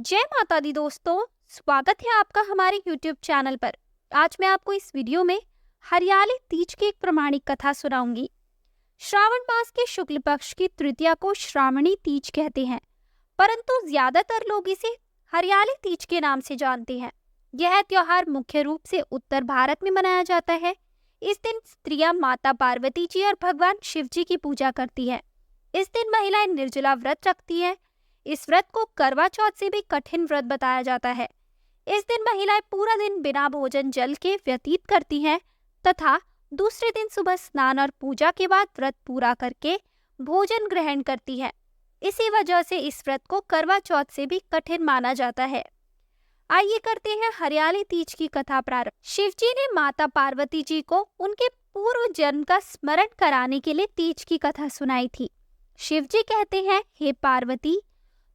जय माता दी दोस्तों, स्वागत है आपका हमारे YouTube चैनल पर। आज मैं आपको इस वीडियो में हरियाली तीज की एक प्रमाणिक कथा सुनाऊंगी। श्रावण मास के शुक्ल पक्ष की तृतीया को श्रावणी तीज कहते हैं, परंतु ज्यादातर लोग इसे हरियाली तीज के नाम से जानते हैं। यह त्योहार मुख्य रूप से उत्तर भारत में मनाया जाता है। इस दिन स्त्रियां माता पार्वती जी और भगवान शिव जी की पूजा करती है। इस दिन महिलाएं निर्जला व्रत रखती है। इस व्रत को करवा चौथ से भी कठिन व्रत बताया जाता है। इस दिन महिलाएं पूरा दिन बिना भोजन जल के व्यतीत करती हैं तथा दूसरे दिन सुबह स्नान और पूजा के बाद व्रत पूरा करके भोजन ग्रहण करती है। इसी वजह से इस व्रत को करवा चौथ से भी कठिन माना जाता है। आइए करते हैं हरियाली तीज की कथा प्रारंभ। शिव जी ने माता पार्वती जी को उनके पूर्व जन्म का स्मरण कराने के लिए तीज की कथा सुनाई थी। शिव जी कहते हैं, हे पार्वती,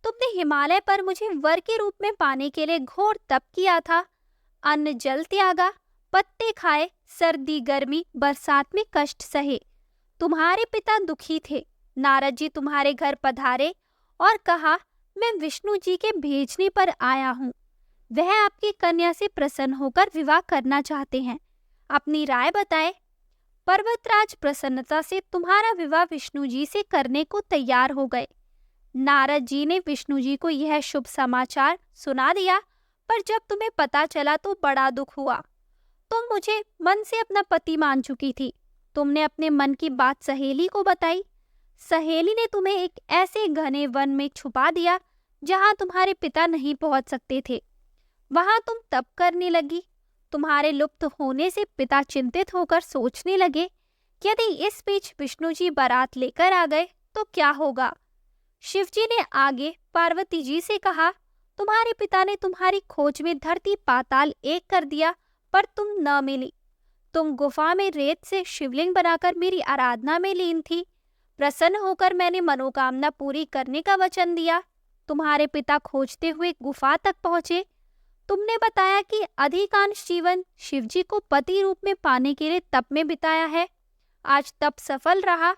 तुमने हिमालय पर मुझे वर के रूप में पाने के लिए घोर तप किया था। अन्न जल त्यागा, पत्ते खाए, सर्दी गर्मी बरसात में कष्ट सहे। तुम्हारे पिता दुखी थे। नारद जी तुम्हारे घर पधारे और कहा, मैं विष्णु जी के भेजने पर आया हूँ। वह आपकी कन्या से प्रसन्न होकर विवाह करना चाहते हैं। अपनी राय बताएं। पर्वतराज प्रसन्नता से तुम्हारा विवाह विष्णु जी से करने को तैयार हो गए। नारद जी ने विष्णु जी को यह शुभ समाचार सुना दिया, पर जब तुम्हें पता चला तो बड़ा दुख हुआ। तुम मुझे मन से अपना पति मान चुकी थी। तुमने अपने मन की बात सहेली को बताई। सहेली ने तुम्हें एक ऐसे घने वन में छुपा दिया जहां तुम्हारे पिता नहीं पहुंच सकते थे। वहां तुम तप करने लगी। तुम्हारे लुप्त होने से पिता चिंतित होकर सोचने लगे, यदि इस बीच विष्णु जी बारात लेकर आ गए तो क्या होगा। शिव जी ने आगे पार्वती जी से कहा, तुम्हारे पिता ने तुम्हारी खोज में धरती पाताल एक कर दिया, पर तुम न मिली। तुम गुफा में रेत से शिवलिंग बनाकर मेरी आराधना में लीन थी। प्रसन्न होकर मैंने मनोकामना पूरी करने का वचन दिया। तुम्हारे पिता खोजते हुए गुफा तक पहुंचे। तुमने बताया कि अधिकांश जीवन शिव जी को पति रूप में पाने के लिए तप में बिताया है। आज तप सफल रहा।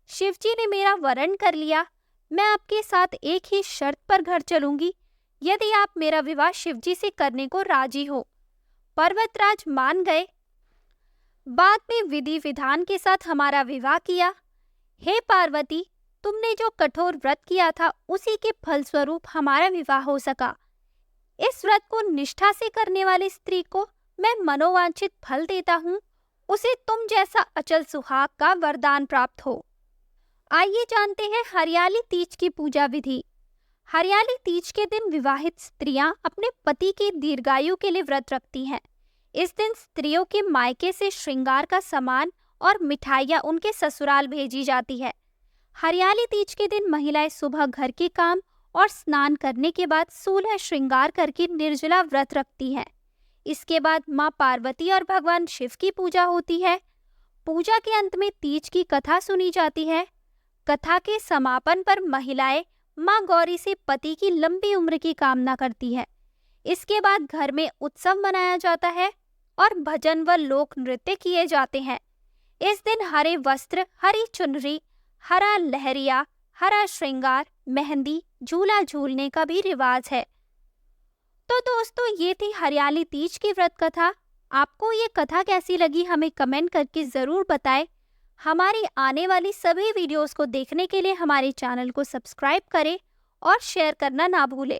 शिव जी ने मेरा वरण कर लिया। मैं आपके साथ एक ही शर्त पर घर चलूंगी, यदि आप मेरा विवाह शिव जी से करने को राजी हो। पर्वतराज मान गए। बाद में विधि विधान के साथ हमारा विवाह किया। हे पार्वती, तुमने जो कठोर व्रत किया था उसी के फलस्वरूप हमारा विवाह हो सका। इस व्रत को निष्ठा से करने वाली स्त्री को मैं मनोवांछित फल देता हूँ। उसे तुम जैसा अचल सुहाग का वरदान प्राप्त हो। आइए जानते हैं हरियाली तीज की पूजा विधि। हरियाली तीज के दिन विवाहित स्त्रियां अपने पति की दीर्घायु के लिए व्रत रखती हैं। इस दिन स्त्रियों के मायके से श्रृंगार का सामान और मिठाइयां उनके ससुराल भेजी जाती है। हरियाली तीज के दिन महिलाएं सुबह घर के काम और स्नान करने के बाद 16 श्रृंगार करके निर्जला व्रत रखती हैं। इसके बाद माँ पार्वती और भगवान शिव की पूजा होती है। पूजा के अंत में तीज की कथा सुनी जाती है। कथा के समापन पर महिलाएं माँ गौरी से पति की लंबी उम्र की कामना करती है। इसके बाद घर में उत्सव मनाया जाता है और भजन व लोक नृत्य किए जाते हैं। इस दिन हरे वस्त्र, हरी चुनरी, हरा लहरिया, हरा श्रृंगार, मेहंदी, झूला झूलने का भी रिवाज है। तो दोस्तों, ये थी हरियाली तीज की व्रत कथा। आपको ये कथा कैसी लगी हमें कमेंट करके जरूर बताएं। हमारी आने वाली सभी वीडियोस को देखने के लिए हमारे चैनल को सब्सक्राइब करें और शेयर करना ना भूलें।